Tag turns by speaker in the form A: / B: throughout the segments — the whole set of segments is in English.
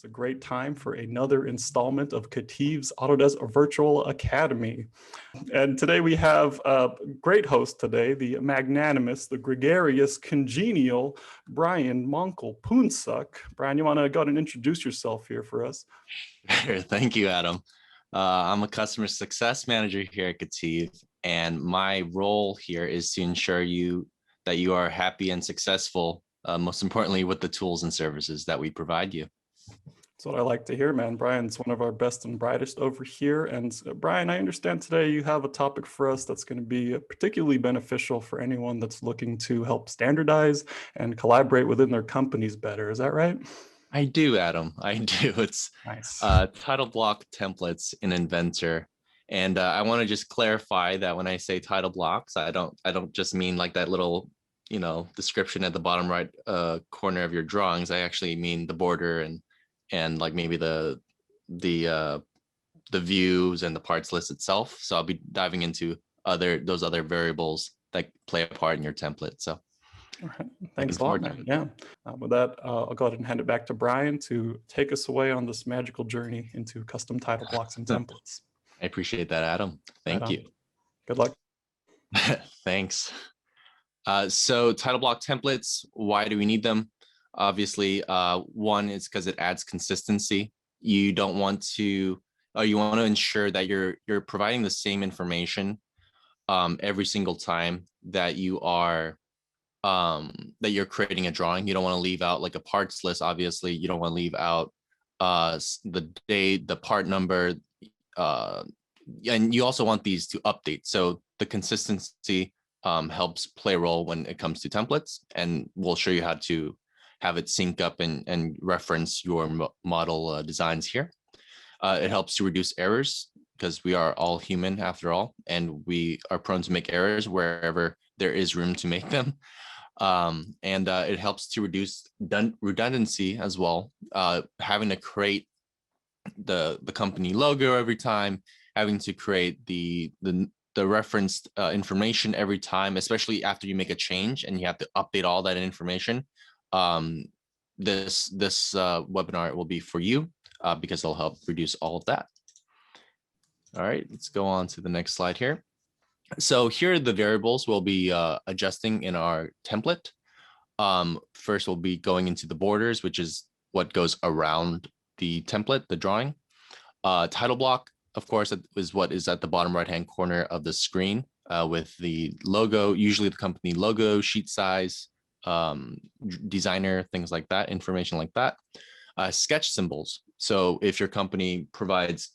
A: It's a great time for another installment of KETIV's Autodesk Virtual Academy. And today we have a great host today, the magnanimous, the gregarious, congenial Brian Mongkolpoonsuk. Brian, you want to go ahead and introduce yourself here for us?
B: Sure. Thank you, Adam. I'm a customer success manager here at KETIV, and my role here is to ensure that you are happy and successful, most importantly, with the tools and services that we provide you.
A: That's what I like to hear, man. Brian's one of our best and brightest over here. And Brian, I understand today you have a topic for us that's going to be particularly beneficial for anyone that's looking to help standardize and collaborate within their companies better. Is that right?
B: I do, Adam. I do. It's
A: nice.
B: Title block templates in Inventor. And I want to just clarify that when I say title blocks, I don't just mean like that little, description at the bottom right corner of your drawings. I actually mean the border and like maybe the views and the parts list itself. So I'll be diving into those other variables that play a part in your template. So
A: all right. Thanks a lot, man. Yeah. With that, I'll go ahead and hand it back to Brian to take us away on this magical journey into custom title blocks and templates.
B: I appreciate that, Adam. Thank you.
A: Good luck.
B: Thanks. So title block templates, why do we need them? Obviously, one is because it adds consistency. You want to ensure that you're providing the same information every single time that you're creating a drawing. You don't want to leave out like a parts list. Obviously, you don't want to leave out the date, the part number, and you also want these to update. So the consistency helps play a role when it comes to templates, and we'll show you how to have it sync up and reference your model designs here. It helps to reduce errors because we are all human after all, and we are prone to make errors wherever there is room to make them. And it helps to reduce redundancy as well. Having to create the company logo every time, having to create the referenced information every time, especially after you make a change and you have to update all that information. This webinar will be for you because it'll help reduce all of that. All right, let's go on to the next slide here. So here are the variables we'll be adjusting in our template. First, we'll be going into the borders, which is what goes around the template, the drawing. Title block, of course, is what is at the bottom right-hand corner of the screen with the logo, usually the company logo, sheet size, designer, things like that, information like that. Sketch symbols. So if your company provides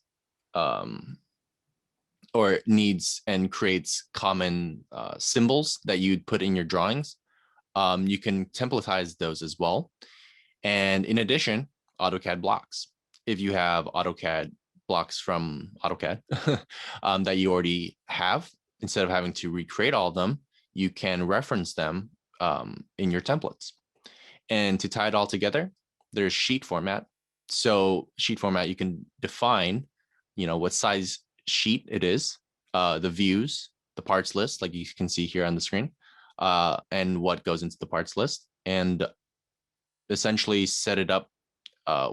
B: or needs and creates common symbols that you'd put in your drawings, you can templatize those as well. And in addition, AutoCAD blocks. If you have AutoCAD blocks from AutoCAD that you already have, instead of having to recreate all of them, you can reference them in your templates. And to tie it all together, there's sheet format. So sheet format, you can define, what size sheet it is, the views, the parts list, like you can see here on the screen, and what goes into the parts list, and essentially set it up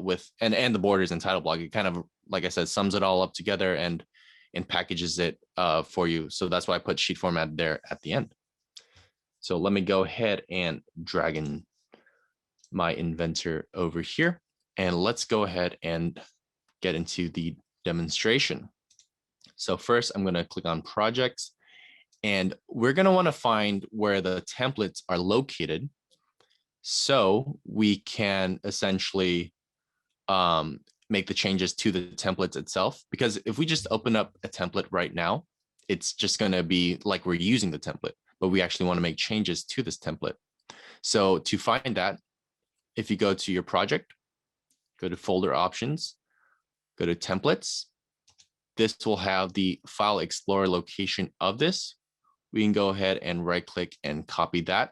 B: with and the borders and title block. It kind of, like I said, sums it all up together and packages it for you. So that's why I put sheet format there at the end. So let me go ahead and drag in my Inventor over here, and let's go ahead and get into the demonstration. So first, I'm going to click on projects, and we're going to want to find where the templates are located so we can essentially make the changes to the templates itself. Because if we just open up a template right now, it's just going to be like we're using the template, but we actually want to make changes to this template. So to find that, if you go to your project, go to folder options, go to templates, this will have the file explorer location of this. We can go ahead and right click and copy that.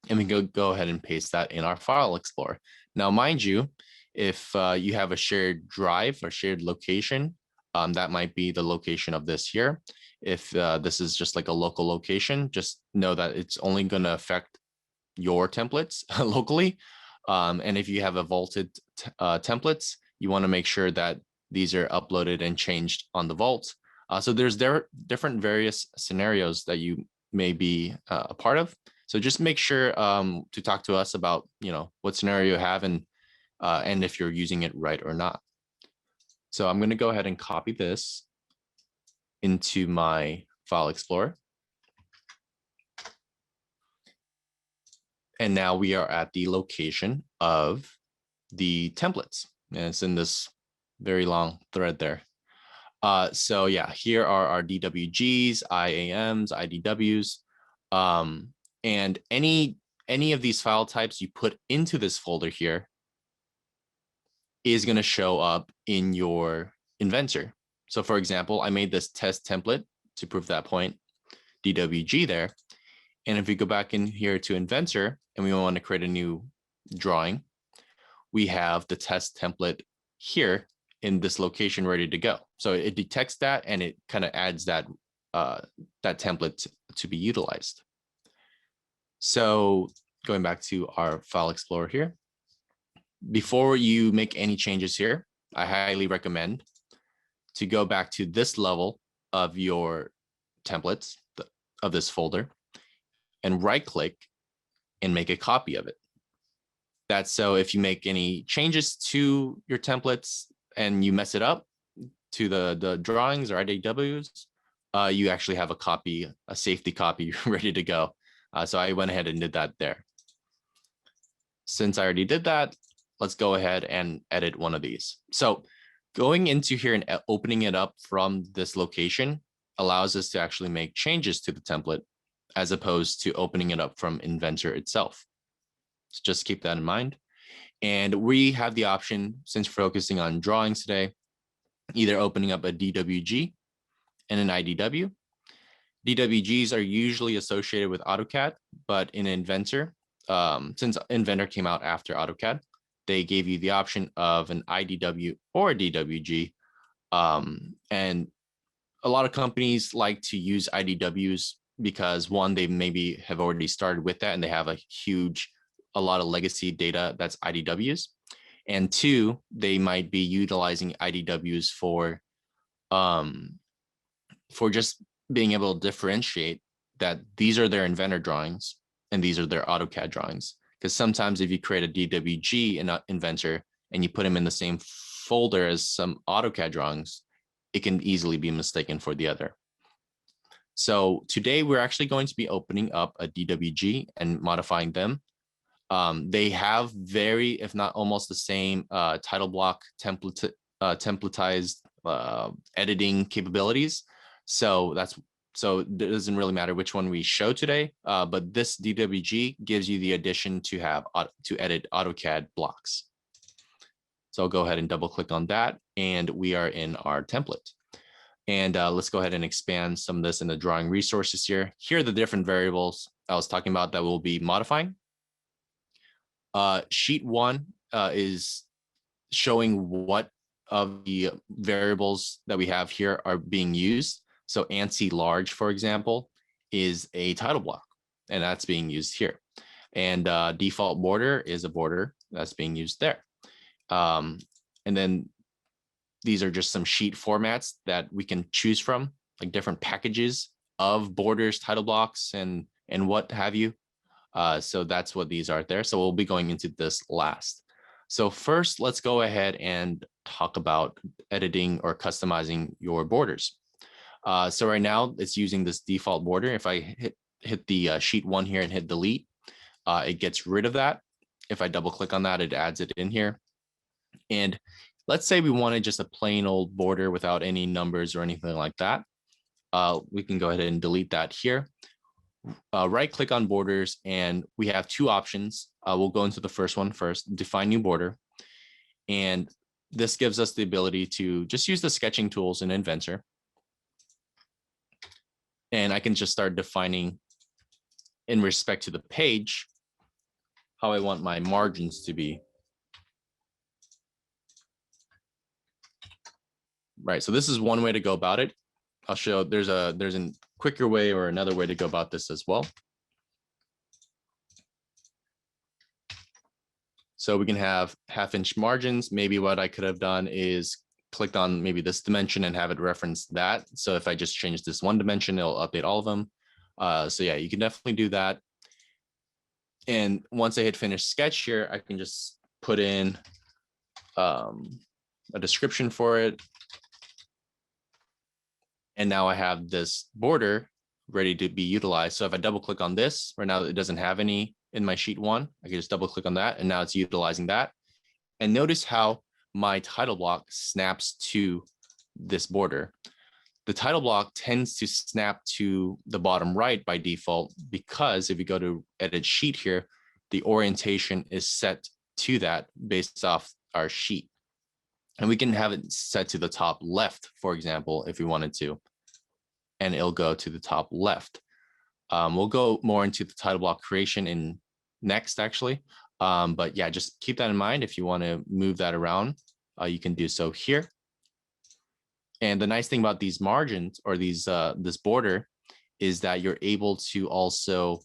B: And we can go ahead and paste that in our file explorer. Now, mind you, if you have a shared drive or shared location, that might be the location of this here. If this is just like a local location, just know that it's only going to affect your templates locally. And if you have a vaulted templates, you want to make sure that these are uploaded and changed on the vault. So there's different various scenarios that you may be a part of. So just make sure to talk to us about, what scenario you have and if you're using it right or not. So I'm going to go ahead and copy this into my file explorer. And now we are at the location of the templates. And it's in this very long thread there. So yeah, here are our DWGs, IAMs, IDWs, and any of these file types you put into this folder here is going to show up in your Inventor. So for example, I made this test template to prove that point, DWG there. And if we go back in here to Inventor and we want to create a new drawing, we have the test template here in this location ready to go. So it detects that and it kind of adds that template to be utilized. So going back to our file explorer here, before you make any changes here, I highly recommend to go back to this level of your templates of this folder and right click and make a copy of it. That's so if you make any changes to your templates and you mess it up to the drawings or IDWs, you actually have a copy, a safety copy ready to go. So I went ahead and did that there. Since I already did that, let's go ahead and edit one of these. So going into here and opening it up from this location allows us to actually make changes to the template as opposed to opening it up from Inventor itself. So just keep that in mind. And we have the option, since we're focusing on drawings today, either opening up a DWG and an IDW. DWGs are usually associated with AutoCAD, but in Inventor, since Inventor came out after AutoCAD, they gave you the option of an IDW or a DWG. And a lot of companies like to use IDWs because one, they maybe have already started with that and they have a lot of legacy data that's IDWs. And two, they might be utilizing IDWs for just being able to differentiate that these are their Inventor drawings and these are their AutoCAD drawings. Because sometimes if you create a DWG in Inventor and you put them in the same folder as some AutoCAD drawings, it can easily be mistaken for the other. So today we're actually going to be opening up a DWG and modifying them. They have if not almost the same title block templatized editing capabilities. So it doesn't really matter which one we show today, but this DWG gives you the addition to edit AutoCAD blocks. So I'll go ahead and double click on that and we are in our template. And let's go ahead and expand some of this in the drawing resources here. Here are the different variables I was talking about that we'll be modifying. Sheet 1 is showing what of the variables that we have here are being used. So ANSI large, for example, is a title block, and that's being used here. And default border is a border that's being used there. And then these are just some sheet formats that we can choose from, like different packages of borders, title blocks, and what have you. So that's what these are there. So we'll be going into this last. So first, let's go ahead and talk about editing or customizing your borders. So right now it's using this default border. If I hit the sheet 1 here and hit delete, it gets rid of that. If I double click on that, it adds it in here. And let's say we wanted just a plain old border without any numbers or anything like that. We can go ahead and delete that here. Right click on borders and we have two options. We'll go into the first one first, define new border. And this gives us the ability to just use the sketching tools in Inventor. And I can just start defining in respect to the page how I want my margins to be. Right, so this is one way to go about it. I'll show there's a quicker way or another way to go about this as well. So we can have 1/2" margins. Maybe what I could have done is clicked on maybe this dimension and have it reference that. So if I just change this one dimension, it'll update all of them. So yeah, you can definitely do that. And once I hit finish sketch here, I can just put in a description for it. And now I have this border ready to be utilized. So if I double click on this, right now it doesn't have any in my sheet 1. I can just double click on that and now it's utilizing that. And notice how my title block snaps to this border. The title block tends to snap to the bottom right by default because if you go to edit sheet here, the orientation is set to that based off our sheet. And we can have it set to the top left, for example, if we wanted to, and it'll go to the top left. We'll go more into the title block creation in next, actually. But yeah, just keep that in mind. If you want to move that around, you can do so here. And the nice thing about these margins or these this border is that you're able to also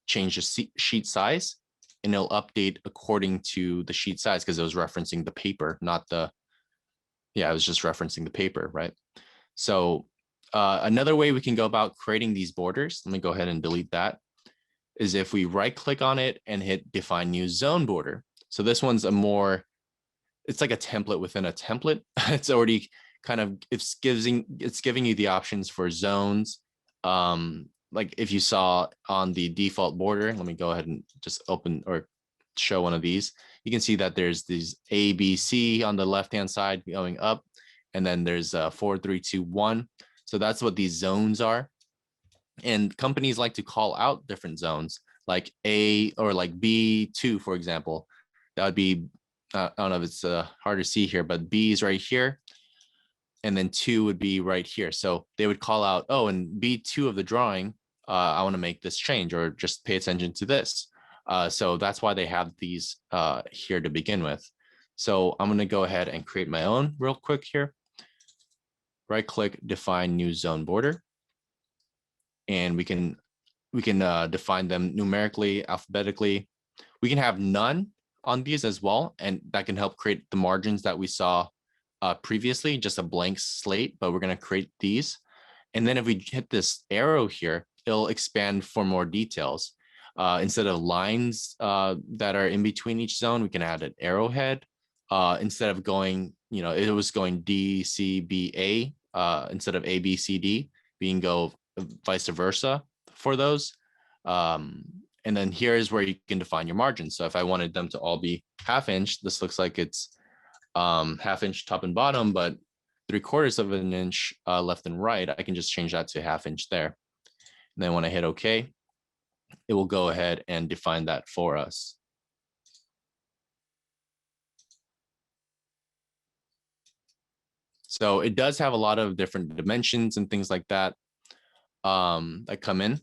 B: change the sheet size, and it'll update according to the sheet size because it was referencing the paper, not the, yeah, it was just referencing the paper, right? So another way we can go about creating these borders, let me go ahead and delete that, is if we right click on it and hit define new zone border. So this one's a more, it's like a template within a template. It's already kind of, it's giving you the options for zones. Like if you saw on the default border, let me go ahead and just open or show one of these. You can see that there's these A, B, C on the left-hand side going up, and then there's 4, 3, 2, 1. So that's what these zones are. And companies like to call out different zones, like A or like B2, for example. That would be, I don't know if it's hard to see here, but B is right here. And then 2 would be right here. So they would call out, oh, in B2 of the drawing, I want to make this change, or just pay attention to this. So that's why they have these here to begin with. So I'm going to go ahead and create my own real quick here. Right click, define new zone border. And we can define them numerically, alphabetically. We can have none on these as well, and that can help create the margins that we saw previously, just a blank slate, but we're going to create these. And then if we hit this arrow here, it'll expand for more details. Instead of lines that are in between each zone, we can add an arrowhead. Instead of going, it was going D, C, B, A, instead of A, B, C, D, we can go vice versa for those. And then here is where you can define your margins. So if I wanted them to all be 1/2 inch, this looks like it's 1/2 inch top and bottom, but 3/4 of an inch left and right, I can just change that to 1/2 inch there. And then when I hit OK, it will go ahead and define that for us. So it does have a lot of different dimensions and things like that that come in.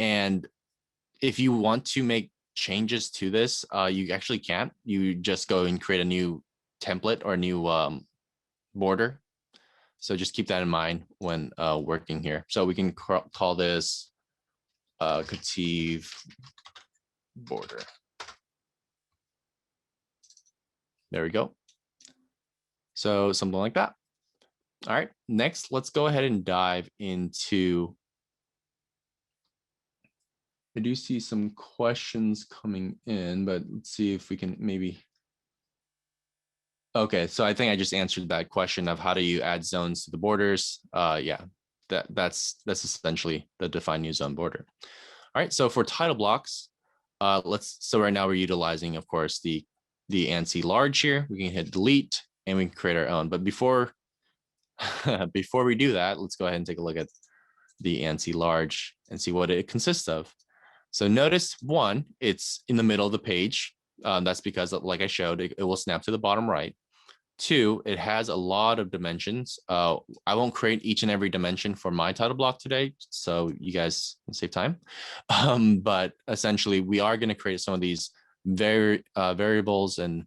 B: And if you want to make changes to this, you actually can't. You just go and create a new template or a new border. So just keep that in mind when working here. So we can call this KETIV border. There we go. So something like that. All right, next, let's go ahead and dive into, I do see some questions coming in, but let's see if we can maybe. Okay, so I think I just answered that question of how do you add zones to the borders. Yeah, that's essentially the define new zone border. All right, so for title blocks, so right now we're utilizing, of course, the ANSI large here. We can hit delete and we can create our own. But before we do that, let's go ahead and take a look at the ANSI large and see what it consists of. So notice one, it's in the middle of the page. That's because, like I showed, it will snap to the bottom right. 2, it has a lot of dimensions. I won't create each and every dimension for my title block today, so you guys can save time. But essentially, we are going to create some of these variables and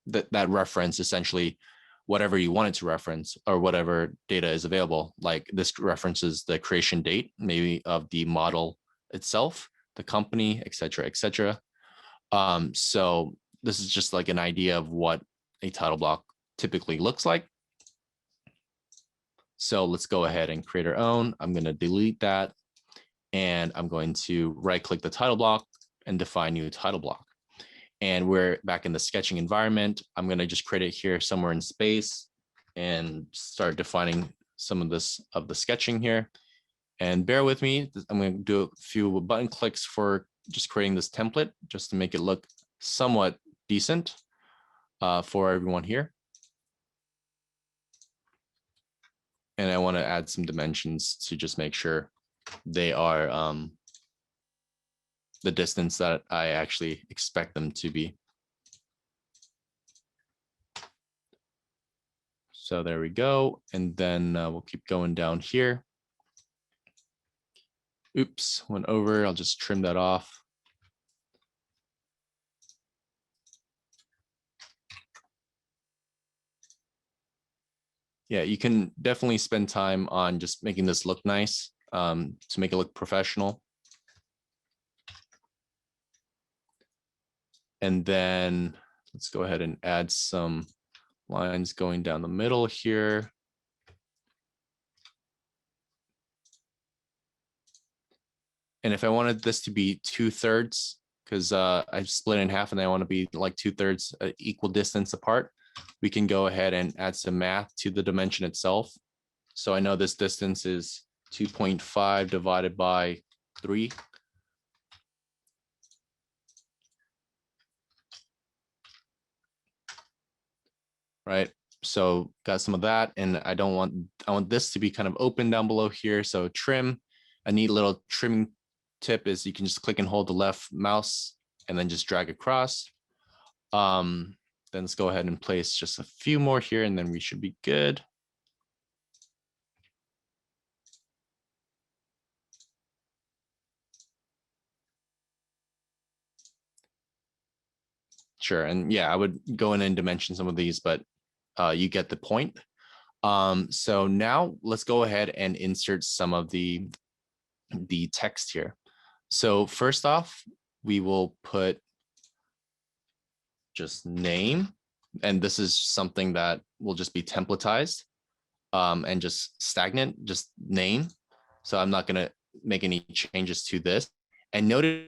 B: that reference essentially whatever you want it to reference or whatever data is available. Like this references the creation date, maybe of the model itself, the company, et cetera, et cetera. So this is just like an idea of what a title block typically looks like. So let's go ahead and create our own. I'm going to delete that, and I'm going to right click the title block and define new title block. And we're back in the sketching environment. I'm going to just create it here somewhere in space and start defining some of the sketching here. And bear with me, I'm going to do a few button clicks for just creating this template just to make it look somewhat decent for everyone here. And I want to add some dimensions to just make sure they are the distance that I actually expect them to be. So there we go. And then we'll keep going down here. Oops, went over. I'll just trim that off. Yeah, you can definitely spend time on just making this look nice to make it look professional. And then let's go ahead and add some lines going down the middle here. And if I wanted this to be 2/3, because I've split in half and I want to be like 2/3 equal distance apart, we can go ahead and add some math to the dimension itself. So I know this distance is 2.5 divided by 3. Right, so got some of that, and I want this to be kind of open down below here. So trim, a neat little trimming tip is you can just click and hold the left mouse and then just drag across. Then let's go ahead and place just a few more here, and then we should be good. Sure, and yeah, I would go in and dimension some of these, but you get the point. So now let's go ahead and insert some of the text here. So first off, we will put just name, and this is something that will just be templatized and just stagnant, just name. So I'm not going to make any changes to this. And notice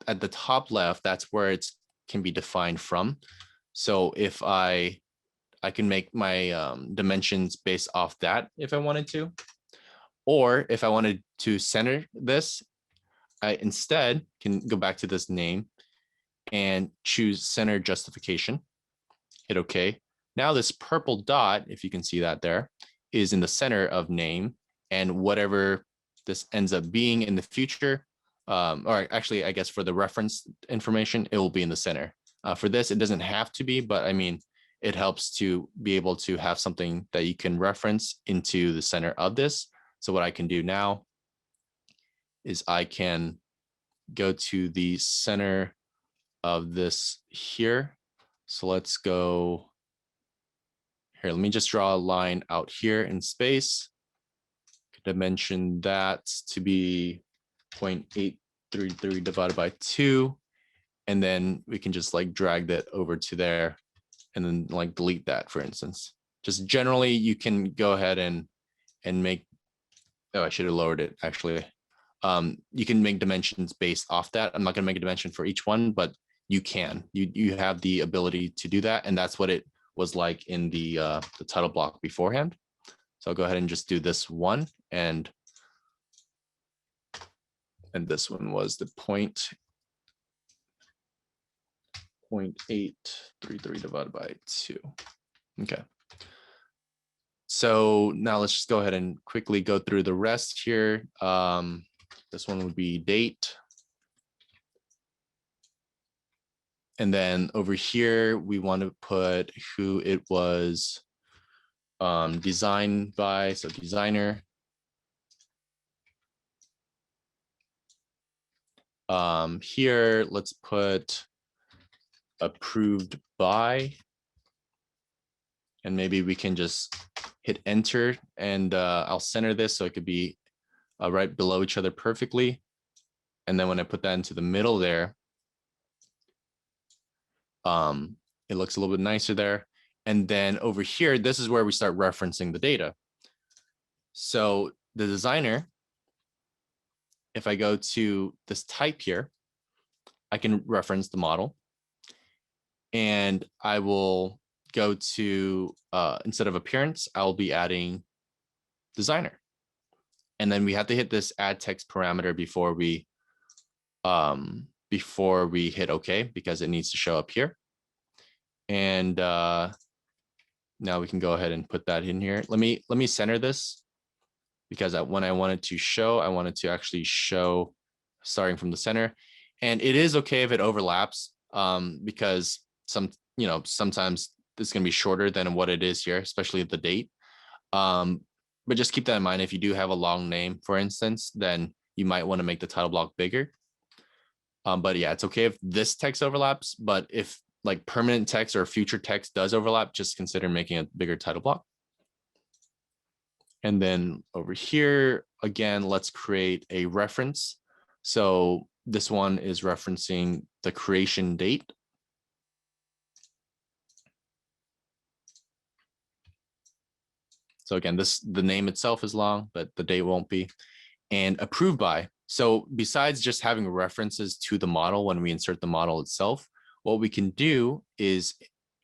B: at the top left, that's where it can be defined from. So if I can make my dimensions based off that if I wanted to, or if I wanted to center this, I instead can go back to this name and choose center justification, hit OK. Now this purple dot, if you can see that there, is in the center of name, and whatever this ends up being in the future, or actually, I guess for the reference information, it will be in the center. For this, it doesn't have to be, but I mean, it helps to be able to have something that you can reference into the center of this. So what I can do now is I can go to the center of this here. So let's go here. Let me just draw a line out here in space. Dimension that to be 0.833 divided by 2. And then we can just like drag that over to there and then like delete that, for instance. Just generally, you can go ahead and make, oh, I should have lowered it actually. You can make dimensions based off that. I'm not going to make a dimension for each one, but you can. You have the ability to do that, and that's what it was like in the title block beforehand. So I'll go ahead and just do this one, and this one was the 0.833 divided by 2. Okay. So now let's just go ahead and quickly go through the rest here. This one would be date. And then over here, we want to put who it was designed by, so designer. Here, let's put approved by, and maybe we can just hit enter, and I'll center this so it could be right below each other perfectly. And then when I put that into the middle there, It looks a little bit nicer there. And then over here, this is where we start referencing the data. So the designer, if I go to this type here, I can reference the model. And I will go to, instead of appearance, I'll be adding designer. And then we have to hit this add text parameter before we hit OK, because it needs to show up here. And now we can go ahead and put that in here. Let me center this, because when I wanted to show, I wanted to actually show starting from the center. And it is okay if it overlaps, because sometimes it's going to be shorter than what it is here, especially the date. But just keep that in mind. If you do have a long name, for instance, then you might want to make the title block bigger. But yeah, it's okay if this text overlaps. But if like permanent text or future text does overlap, just consider making a bigger title block. And then over here, again, let's create a reference. So this one is referencing the creation date. So again, the name itself is long, but the date won't be. And approved by. So besides just having references to the model when we insert the model itself, what we can do is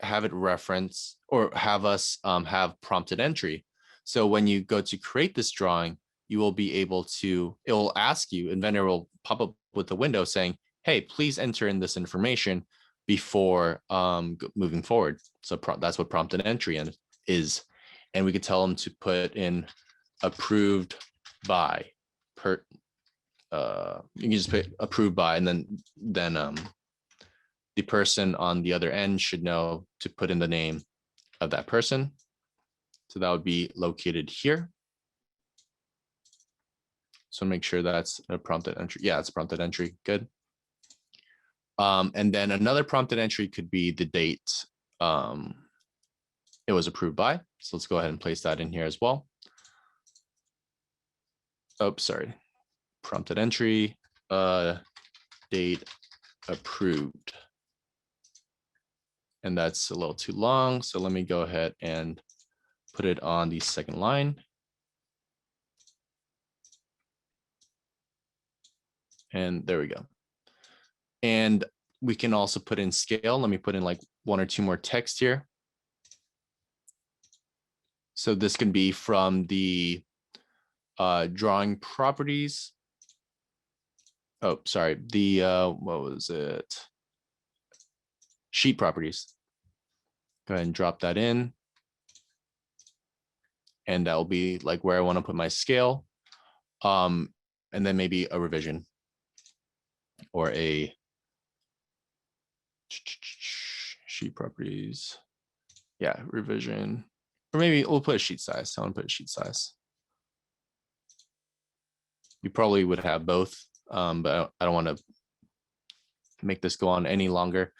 B: have it reference or have us have prompted entry. So when you go to create this drawing, you will be able to, it will ask you, Inventor will pop up with a window saying, hey, please enter in this information before moving forward. So that's what prompted entry is. And we could tell them to put in approved by you can just put approved by, and then the person on the other end should know to put in the name of that person. So that would be located here. So make sure that's a prompted entry. Yeah, it's prompted entry. Good. And then another prompted entry could be the date it was approved by. So let's go ahead and place that in here as well. Oh, sorry. Prompted entry, date approved. And that's a little too long. So let me go ahead and put it on the second line. And there we go. And we can also put in scale. Let me put in like 1 or 2 more text here. So this can be from the drawing properties. Oh, sorry. The, what was it? Sheet properties. Go ahead and drop that in. And that will be like where I want to put my scale. And then maybe a revision or a sheet properties. Yeah, revision. Or maybe we'll put a sheet size. I want to put a sheet size. You probably would have both, but I don't want to make this go on any longer.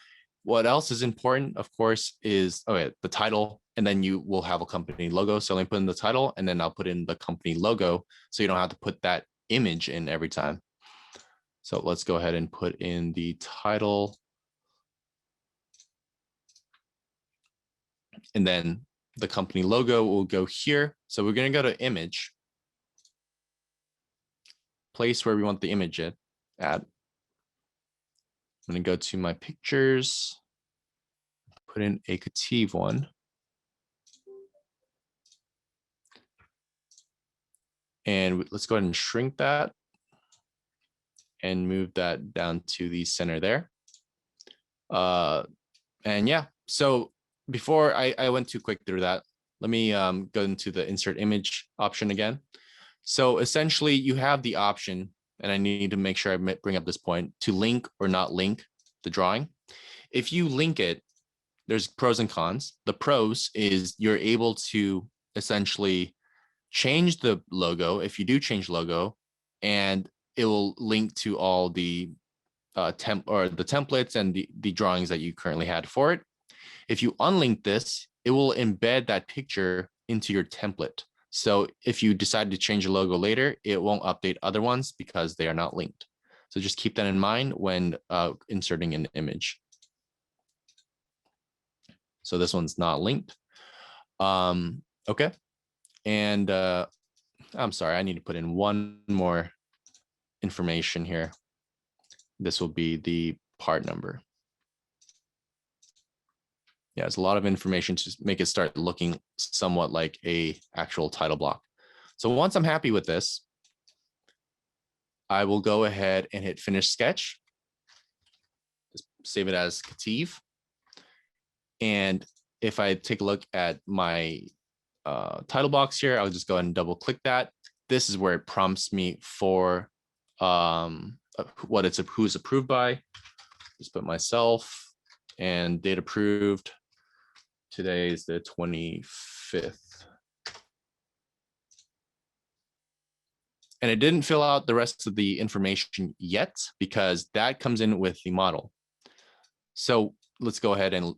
B: What else is important, of course, is the title, and then you will have a company logo. So let me put in the title, and then I'll put in the company logo, so you don't have to put that image in every time. So let's go ahead and put in the title. And then the company logo will go here. So we're going to go to image, place where we want the image at. I'm going to go to my pictures, put in a KETIV one. And let's go ahead and shrink that and move that down to the center there. And yeah, so before I went too quick through that, let me go into the insert image option again. So essentially you have the option, and I need to make sure I bring up this point, to link or not link the drawing. If you link it, there's pros and cons. The pros is you're able to essentially change the logo if you do change logo, and it will link to all the templates and the drawings that you currently had for it. If you unlink this, it will embed that picture into your template. So if you decide to change the logo later, it won't update other ones because they are not linked. So just keep that in mind when inserting an image. So this one's not linked. Okay. And I'm sorry, I need to put in one more information here. This will be the part number. Yeah, it's a lot of information to make it start looking somewhat like a actual title block. So once I'm happy with this, I will go ahead and hit finish sketch. Just save it as KETIV. And if I take a look at my title box here, I'll just go ahead and double click that. This is where it prompts me for who's approved by. Just put myself and date approved. Today is the 25th. And it didn't fill out the rest of the information yet because that comes in with the model. So let's go ahead and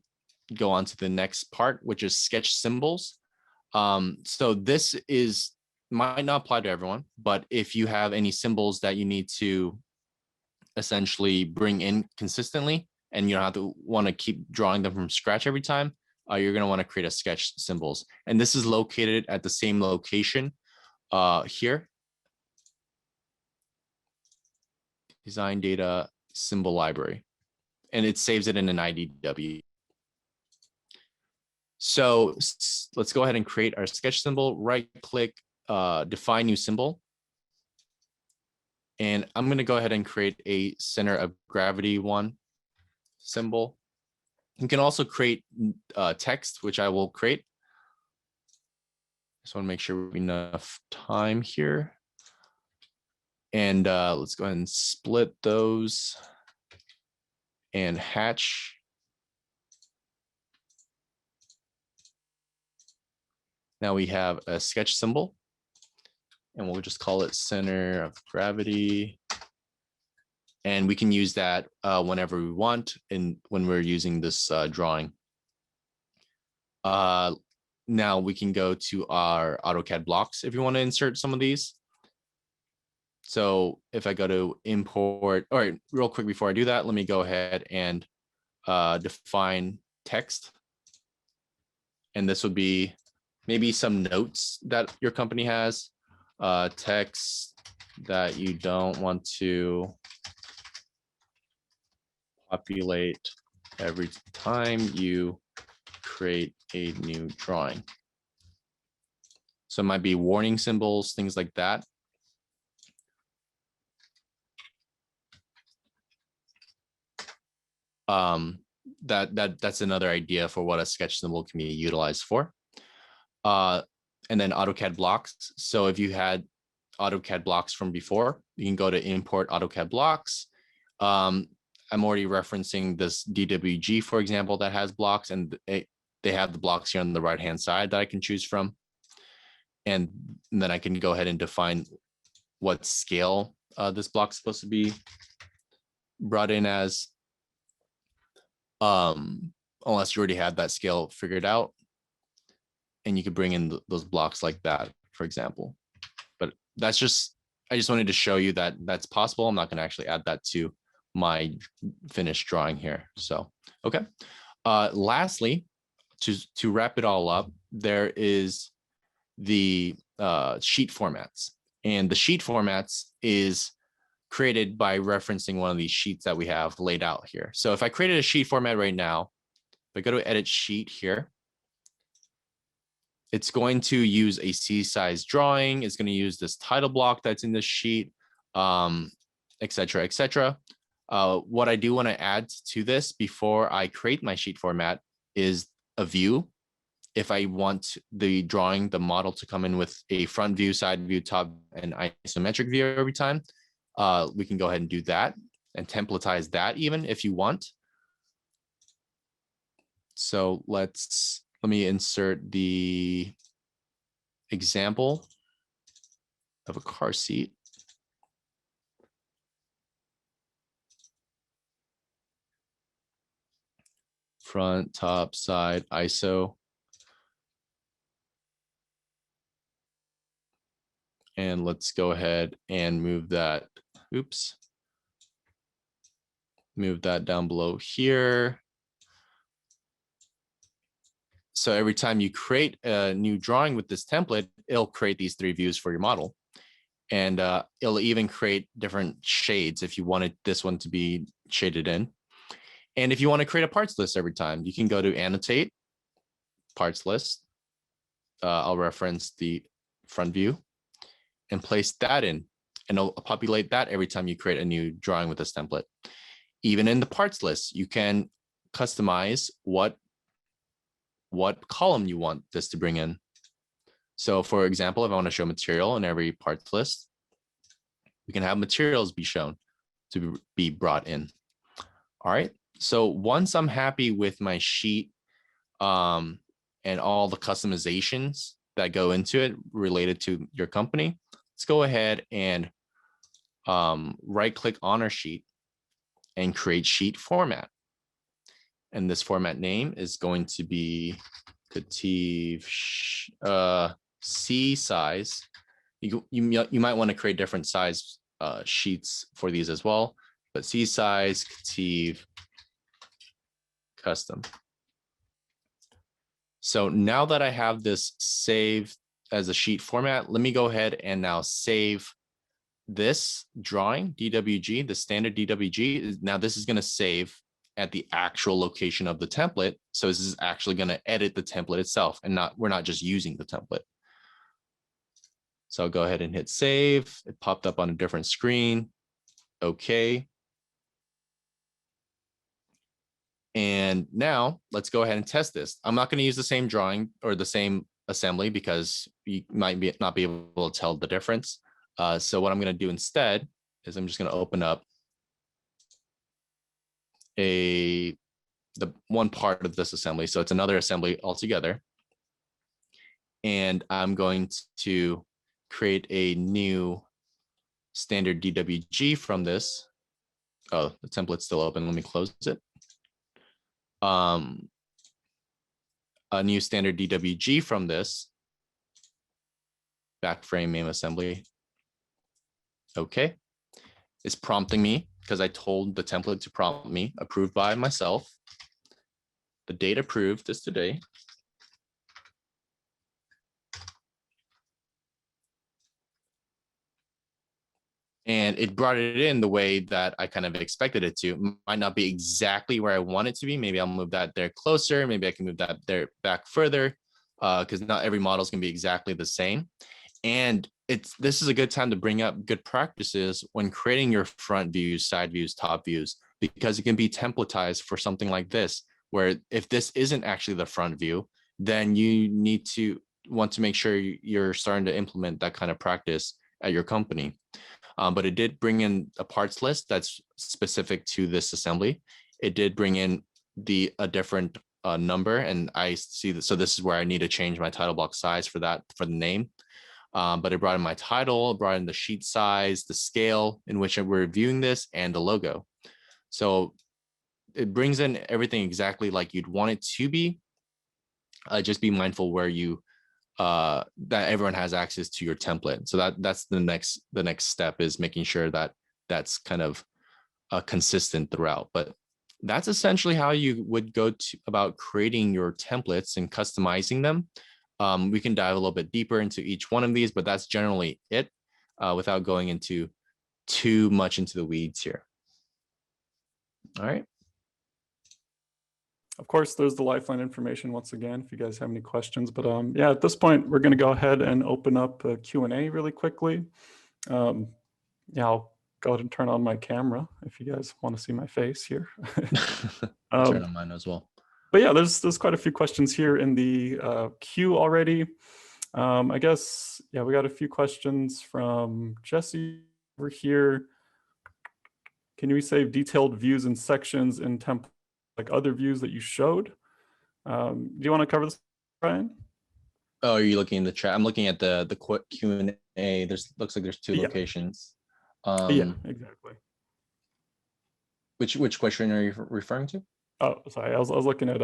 B: go on to the next part, which is sketch symbols. So this might not apply to everyone, but if you have any symbols that you need to essentially bring in consistently, and you don't have to want to keep drawing them from scratch every time, you're going to want to create a sketch symbols. And this is located at the same location here. Design data symbol library. And it saves it in an IDW. So let's go ahead and create our sketch symbol, right click, define new symbol. And I'm going to go ahead and create a center of gravity one symbol. You can also create text, which I will create. Just want to make sure we have enough time here. And let's go ahead and split those and hatch. Now we have a sketch symbol, and we'll just call it center of gravity. And we can use that whenever we want and when we're using this drawing. Now we can go to our AutoCAD blocks if you want to insert some of these. So if I go to import, all right, real quick before I do that, let me go ahead and define text. And this would be maybe some notes that your company has, text that you don't want to populate every time you create a new drawing. So it might be warning symbols, things like that. That's another idea for what a sketch symbol can be utilized for. And then AutoCAD blocks. So if you had AutoCAD blocks from before, you can go to import AutoCAD blocks. I'm already referencing this DWG, for example, that has blocks, and they have the blocks here on the right-hand side that I can choose from. And then I can go ahead and define what scale this block is supposed to be brought in as, unless you already had that scale figured out. And you could bring in those blocks like that, for example. But I just wanted to show you that that's possible. I'm not going to actually add that to my finished drawing here. So, okay. Lastly, to wrap it all up, there is the sheet formats. And the sheet formats is created by referencing one of these sheets that we have laid out here. So if I created a sheet format right now, if I go to edit sheet here, it's going to use a C-size drawing. It's going to use this title block that's in the sheet, et cetera, et cetera. What I do want to add to this before I create my sheet format is a view. If I want the drawing, the model to come in with a front view, side view, top, and isometric view every time, we can go ahead and do that and templatize that even if you want. So let me insert the example of a car seat. Front, top, side, ISO. And let's go ahead and move that. Oops. Move that down below here. So every time you create a new drawing with this template, it'll create these 3 views for your model. And it'll even create different shades if you wanted this one to be shaded in. And if you want to create a parts list every time, you can go to annotate, parts list. I'll reference the front view and place that in, and it'll populate that every time you create a new drawing with this template. Even in the parts list, you can customize what column you want this to bring in. So for example, if I want to show material in every parts list, we can have materials be shown to be brought in. All right. So once I'm happy with my sheet and all the customizations that go into it related to your company, let's go ahead and right click on our sheet and create sheet format. And this format name is going to be KETIV C size. You might want to create different size sheets for these as well, but C size KETIV custom. So now that I have this saved as a sheet format, let me go ahead and now save this drawing DWG, the standard DWG. Now this is going to save at the actual location of the template. So this is actually going to edit the template itself, and we're not just using the template. So I'll go ahead and hit save. It popped up on a different screen. Okay. And now let's go ahead and test this. I'm not going to use the same drawing or the same assembly because you might not be able to tell the difference. So what I'm going to do instead is I'm just going to open up the one part of this assembly. So it's another assembly altogether. And I'm going to create a new standard DWG from this. Oh, the template's still open. Let me close it. A new standard DWG from this backframe main assembly. Okay. It's prompting me because I told the template to prompt me, approved by myself. The date approved is today. And it brought it in the way that I kind of expected it to. Might not be exactly where I want it to be. Maybe I'll move that there closer. Maybe I can move that there back further because not every model is going to be exactly the same. And this is a good time to bring up good practices when creating your front views, side views, top views, because it can be templatized for something like this, where if this isn't actually the front view, then you want to make sure you're starting to implement that kind of practice at your company. But it did bring in a parts list that's specific to this assembly. It did bring in a different number, and I see that. So this is where I need to change my title block size for the name. But it brought in my title, brought in the sheet size, the scale in which we're reviewing this, and the logo. So it brings in everything exactly like you'd want it to be. Just be mindful where that everyone has access to your template. So that's the next step, is making sure that that's kind of consistent throughout. But that's essentially how you would go about creating your templates and customizing them. We can dive a little bit deeper into each one of these, but that's generally it, without going into too much into the weeds here. All right.
A: Of course, there's the Lifeline information once again, if you guys have any questions. But yeah, at this point, we're going to go ahead and open up a Q&A really quickly. Yeah, I'll go ahead and turn on my camera if you guys want to see my face here.
B: I'll turn on mine as well.
A: But yeah, there's quite a few questions here in the queue already. I guess, yeah, we got a few questions from Jesse over here. Can we save detailed views and sections in templates like other views that you showed? Do you want to cover this, Brian?
B: Oh, are you looking in the chat? I'm looking at the quick Q&A. Looks like there's two locations.
A: Yeah, exactly.
B: Which question are you referring to?
A: Oh, sorry. I was looking at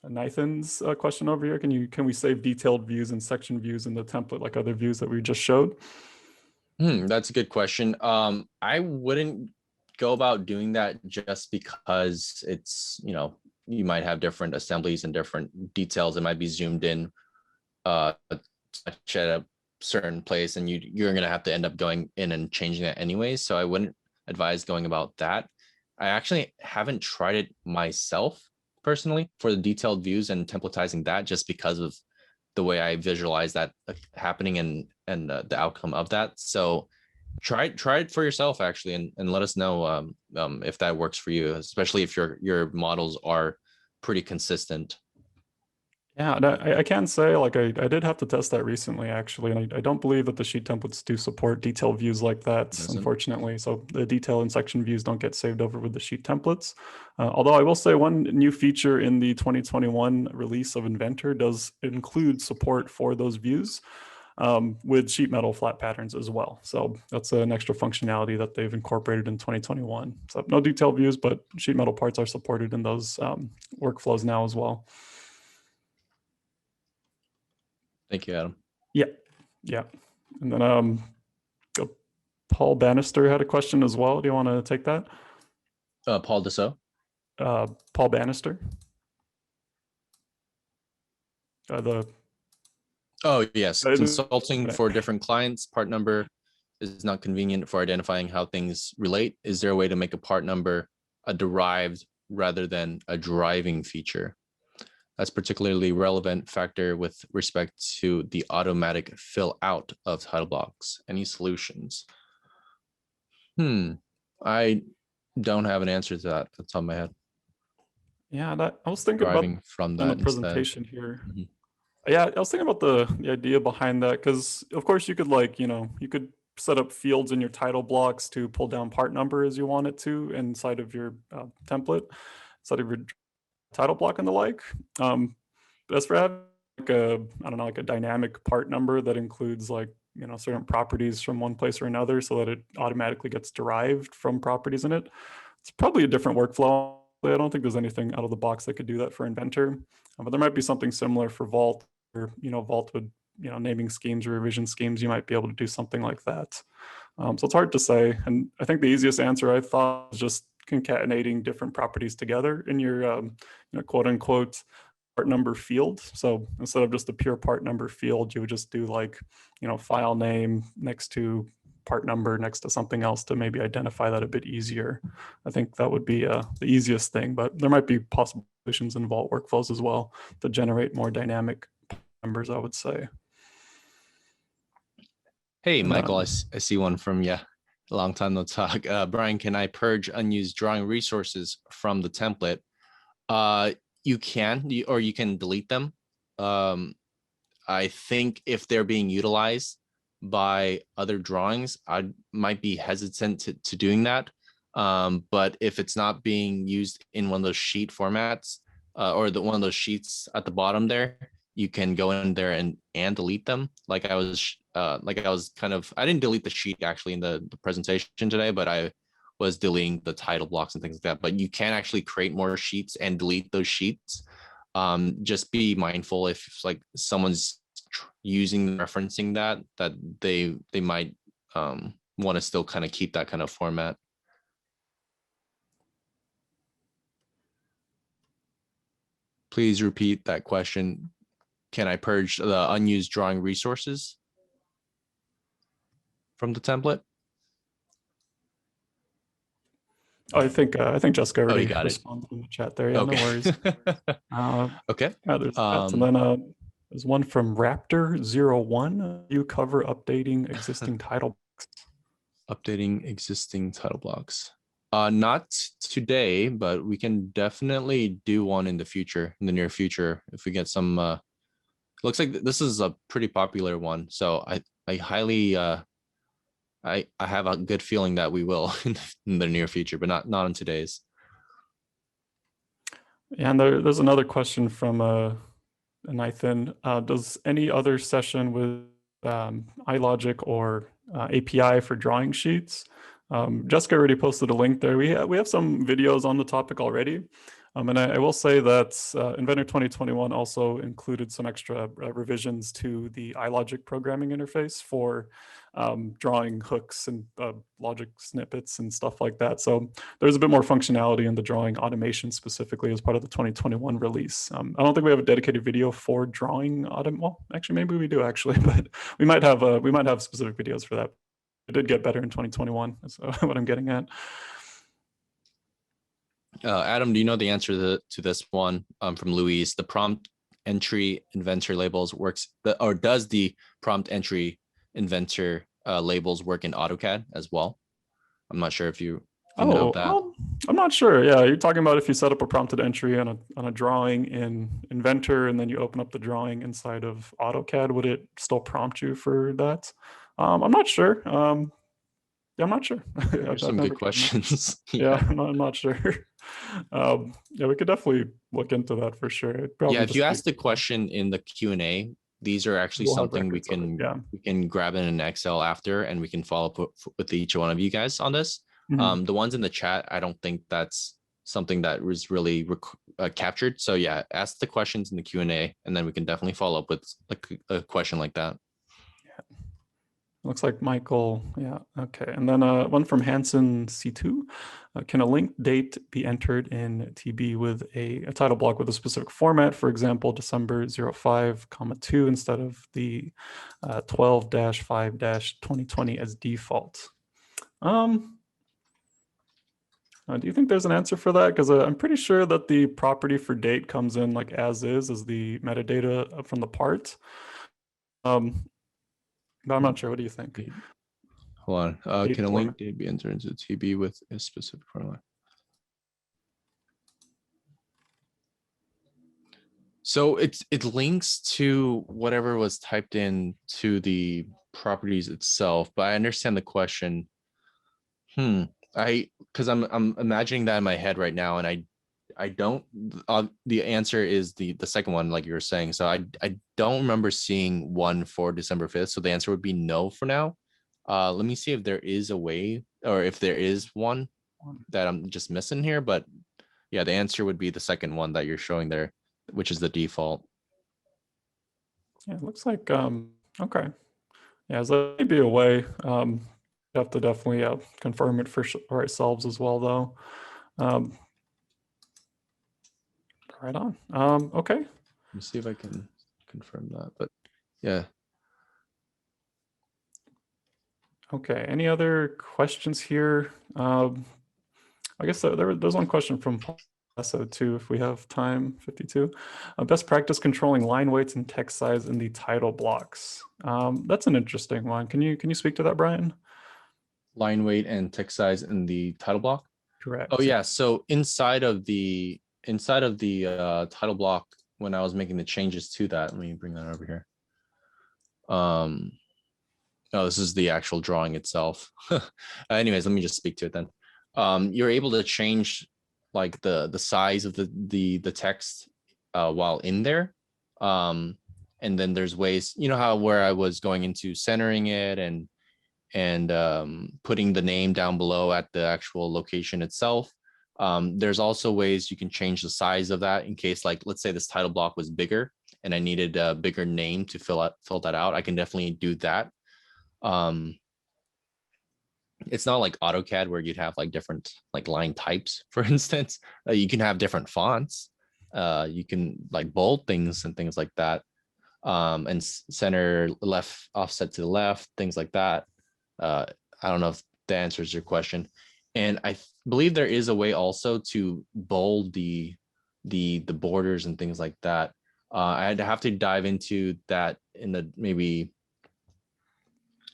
A: Nathan's question over here. Can we save detailed views and section views in the template like other views that we just showed?
B: That's a good question. I wouldn't go about doing that just because it's, you might have different assemblies and different details. It might be zoomed in at a certain place, and you're going to have to end up going in and changing that anyway. So I wouldn't advise going about that. I actually haven't tried it myself personally for the detailed views and templatizing that, just because of the way I visualize that happening and the outcome of that. So try it for yourself actually, and let us know if that works for you, especially if your models are pretty consistent.
A: Yeah, and I can say, like, I did have to test that recently, actually, and I don't believe that the sheet templates do support detailed views like that,
B: Doesn't?
A: unfortunately. So the detail and section views don't get saved over with the sheet templates. Although I will say one new feature in the 2021 release of Inventor does include support for those views with sheet metal flat patterns as well. So that's an extra functionality that they've incorporated in 2021. So no detailed views, but sheet metal parts are supported in those workflows now as well.
B: Thank you, Adam.
A: Yeah, yeah. And then Paul Bannister had a question as well. Do you want to take that?
B: Paul Dassault.
A: Paul Bannister.
B: Oh yes, consulting for different clients. Part number is not convenient for identifying how things relate. Is there a way to make a part number a derived rather than a driving feature? That's particularly relevant factor with respect to the automatic fill out of title blocks. Any solutions? I don't have an answer to that. That's on my head.
A: Yeah, I was thinking
B: Driving
A: about
B: from
A: in the
B: that
A: presentation here. Yeah, I was thinking about the idea behind that, because of course you could, like, you could set up fields in your title blocks to pull down part number as you want it to inside of your template, inside of your title block and the like. As for having like I don't know, like a dynamic part number that includes, like, certain properties from one place or another, so that it automatically gets derived from properties in it, it's probably a different workflow. I don't think there's anything out of the box that could do that for Inventor, but there might be something similar for Vault, or Vault would, naming schemes or revision schemes, you might be able to do something like that. So it's hard to say, and I think the easiest answer I thought was just concatenating different properties together in your quote unquote part number field. So instead of just a pure part number field, you would just do, like, file name next to part number next to something else to maybe identify that a bit easier. I think that would be the easiest thing, but there might be possible solutions in Vault workflows as well to generate more dynamic numbers, I would say.
B: Hey, Michael, I see one from you. A long time no talk. Brian, can I purge unused drawing resources from the template? You can, or you can delete them. I think if they're being utilized by other drawings, I might be hesitant to doing that. But if it's not being used in one of those sheet formats, or one of those sheets at the bottom there, you can go in there and delete them. I didn't delete the sheet actually in the presentation today, but I was deleting the title blocks and things like that. But you can actually create more sheets and delete those sheets. Just be mindful if, like, someone's referencing that they might want to still kind of keep that kind of format. Please repeat that question. Can I purge the unused drawing resources from the template?
A: I think Jessica already
B: got
A: responded in the chat there. Yeah,
B: okay.
A: No worries.
B: Okay.
A: Yeah, there's that. And then there's one from Raptor01. You cover updating existing title blocks.
B: Updating existing title blocks. Not today, but we can definitely do one in the near future, if we get some. Looks like this is a pretty popular one, so I highly I have a good feeling that we will in the near future, but not in today's.
A: And there's another question from Nathan. Does any other session with iLogic or API for drawing sheets? Jessica already posted a link there. We have some videos on the topic already. And I will say that Inventor 2021 also included some extra revisions to the iLogic programming interface for drawing hooks and logic snippets and stuff like that. So there's a bit more functionality in the drawing automation specifically as part of the 2021 release. I don't think we have a dedicated video for drawing well, actually, maybe we do actually, but we might have specific videos for that. It did get better in 2021. Is what I'm getting at.
B: Adam, do you know the answer to this one from Luis? The prompt entry inventor labels works, or does the prompt entry inventor labels work in AutoCAD as well? I'm not sure if you know that.
A: I'm not sure. Yeah, you're talking about if you set up a prompted entry on a drawing in Inventor and then you open up the drawing inside of AutoCAD, would it still prompt you for that? I'm not sure. Yeah, I'm not sure.
B: There's some good questions.
A: Yeah, I'm not sure. Yeah, we could definitely look into that for sure.
B: Yeah, if you ask the question in the Q&A, these are actually something we can grab in an Excel after, and we can follow up with each one of you guys on this. The ones in the chat, I don't think that's something that was really captured. So yeah, ask the questions in the Q&A, and then we can definitely follow up with a question like that.
A: Looks like Michael, yeah, okay. And then one from Hanson C2. Can a linked date be entered in TB with a title block with a specific format, for example, December 05,2 instead of the 12-5-2020 as default? Do you think there's an answer for that? Because I'm pretty sure that the property for date comes in like as the metadata from the part. But I'm not sure. What do you think?
B: Hold on. Can a link date be entered into TB with a specific format? So it links to whatever was typed in to the properties itself, but I understand the question. Because I'm imagining that in my head right now, and I don't. The answer is the second one, like you were saying. So I don't remember seeing one for December 5th. So the answer would be no for now. Let me see if there is a way, or if there is one that I'm just missing here. But yeah, the answer would be the second one that you're showing there, which is the default.
A: Yeah, it looks like okay. Yeah, so that may be a way. We have to definitely confirm it for ourselves as well, though. Right on. Okay.
B: Let me see if I can confirm that, but yeah.
A: Okay. Any other questions here? I guess there's one question from Paul too, if we have time. 52. Best practice controlling line weights and text size in the title blocks. That's an interesting one. Can you speak to that, Brian?
B: Line weight and text size in the title block?
A: Correct.
B: Oh yeah. So inside of the title block, when I was making the changes to that, let me bring that over here. Oh, this is the actual drawing itself. Anyways, let me just speak to it then. You're able to change like the size of the text while in there. And then there's ways, you know how where I was going into centering it and putting the name down below at the actual location itself. There's also ways you can change the size of that in case, like, let's say this title block was bigger and I needed a bigger name to fill that out. I can definitely do that. It's not like AutoCAD where you'd have like different like line types, for instance. You can have different fonts. You can like bold things and things like that. And center left offset to the left, things like that. I don't know if that answers your question. And I believe there is a way also to bold the borders and things like that. I'd have to dive into that in the, maybe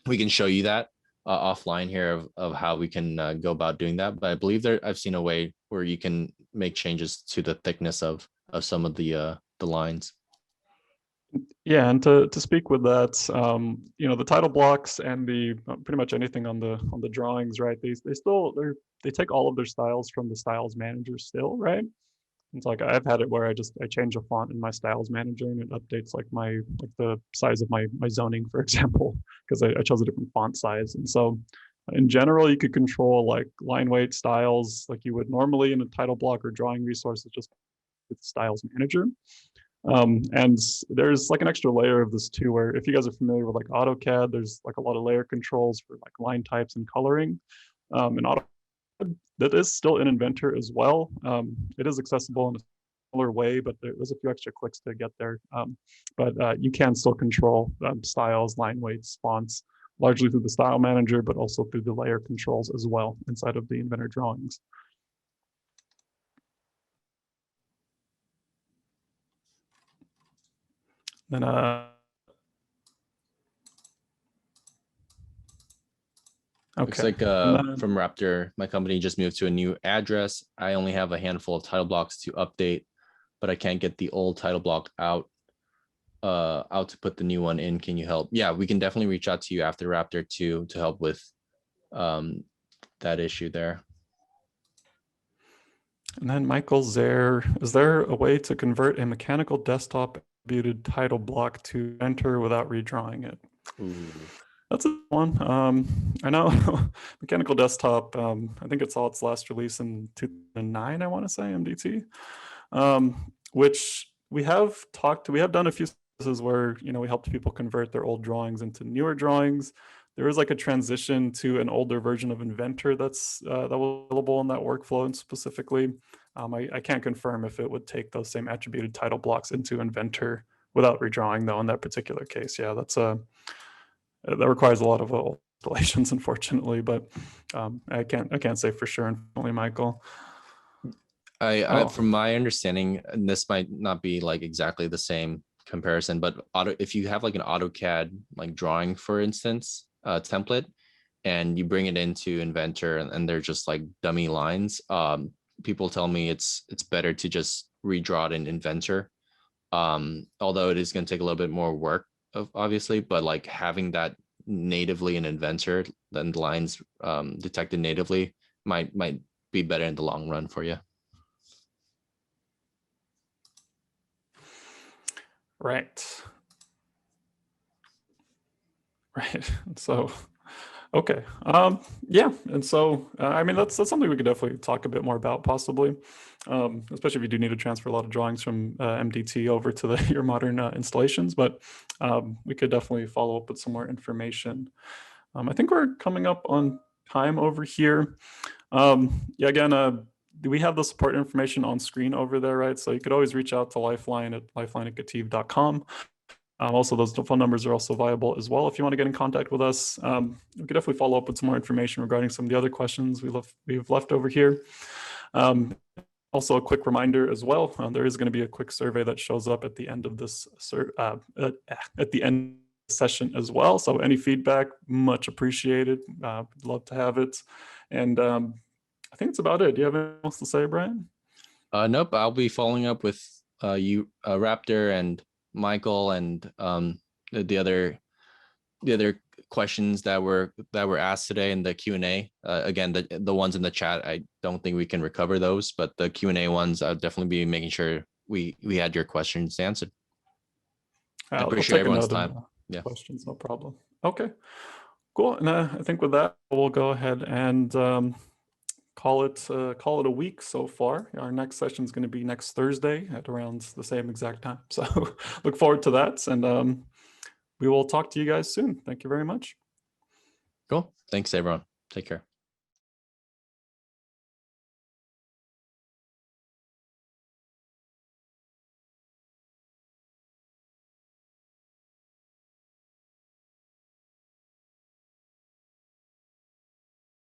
B: we can show you that offline here of how we can go about doing that. But I believe I've seen a way where you can make changes to the thickness of some of the lines.
A: Yeah, and to speak with that, you know, the title blocks and the pretty much anything on the drawings, right? They take all of their styles from the styles manager still, right? It's like I've had it where I change a font in my styles manager and it updates like the size of my zoning, for example, because I chose a different font size. And so in general, you could control like line weight styles like you would normally in a title block or drawing resources just with the styles manager. And there's like an extra layer of this too, where if you guys are familiar with like AutoCAD, there's like a lot of layer controls for like line types and coloring. And that is still in Inventor as well. It is accessible in a similar way, but there's a few extra clicks to get there. But you can still control styles, line weights, fonts, largely through the style manager, but also through the layer controls as well inside of the Inventor drawings. Then
B: Looks
A: okay.
B: like from Raptor, my company just moved to a new address. I only have a handful of title blocks to update, but I can't get the old title block out to put the new one in. Can you help? Yeah, we can definitely reach out to you after Raptor to help with that issue there.
A: And then Michael's there. Is there a way to convert a mechanical desktop attributed title block to enter without redrawing it?
B: Ooh.
A: That's a one. I know mechanical desktop, I think it saw its last release in 2009, I want to say, MDT, which we have done a few services where, we helped people convert their old drawings into newer drawings. There is like a transition to an older version of Inventor that was available in that workflow, and specifically, I can't confirm if it would take those same attributed title blocks into Inventor without redrawing, though. In that particular case, yeah, that requires a lot of installations, unfortunately. But I can't say for sure, unfortunately, Michael.
B: From my understanding, and this might not be like exactly the same comparison, but if you have like an AutoCAD like drawing, for instance, template, and you bring it into Inventor and they're just like dummy lines, people tell me it's better to just redraw it in Inventor, although it is going to take a little bit more work, obviously, but like having that natively in Inventor, then the lines detected natively might be better in the long run for you.
A: Right. So, okay. Yeah. And so, I mean, that's something we could definitely talk a bit more about, possibly, especially if you do need to transfer a lot of drawings from MDT over to your modern installations. But we could definitely follow up with some more information. I think we're coming up on time over here. Yeah, again, we have the support information on screen over there, right? So you could always reach out to Lifeline at lifeline@ketiv.com. Also, those phone numbers are also viable as well if you want to get in contact with us. We could definitely follow up with some more information regarding some of the other questions we've left over here. Also, a quick reminder as well, there is going to be a quick survey that shows up at the end of this at the end of the session as well. So any feedback, much appreciated. Love to have it. And I think it's about it. Do you have anything else to say, Brian?
B: Nope. I'll be following up with you, Raptor, and Michael, and the other questions that were asked today in the Q&A. Again, the ones in the chat, I don't think we can recover those, but the Q&A ones, I'll definitely be making sure we had your questions answered. I appreciate everyone's time. Yeah.
A: Questions, no problem. Okay, cool. And I think with that, we'll go ahead and call it a week so far. Our next session is going to be next Thursday at around the same exact time. So look forward to that, and we will talk to you guys soon. Thank you very much.
B: Cool. Thanks, everyone. Take care.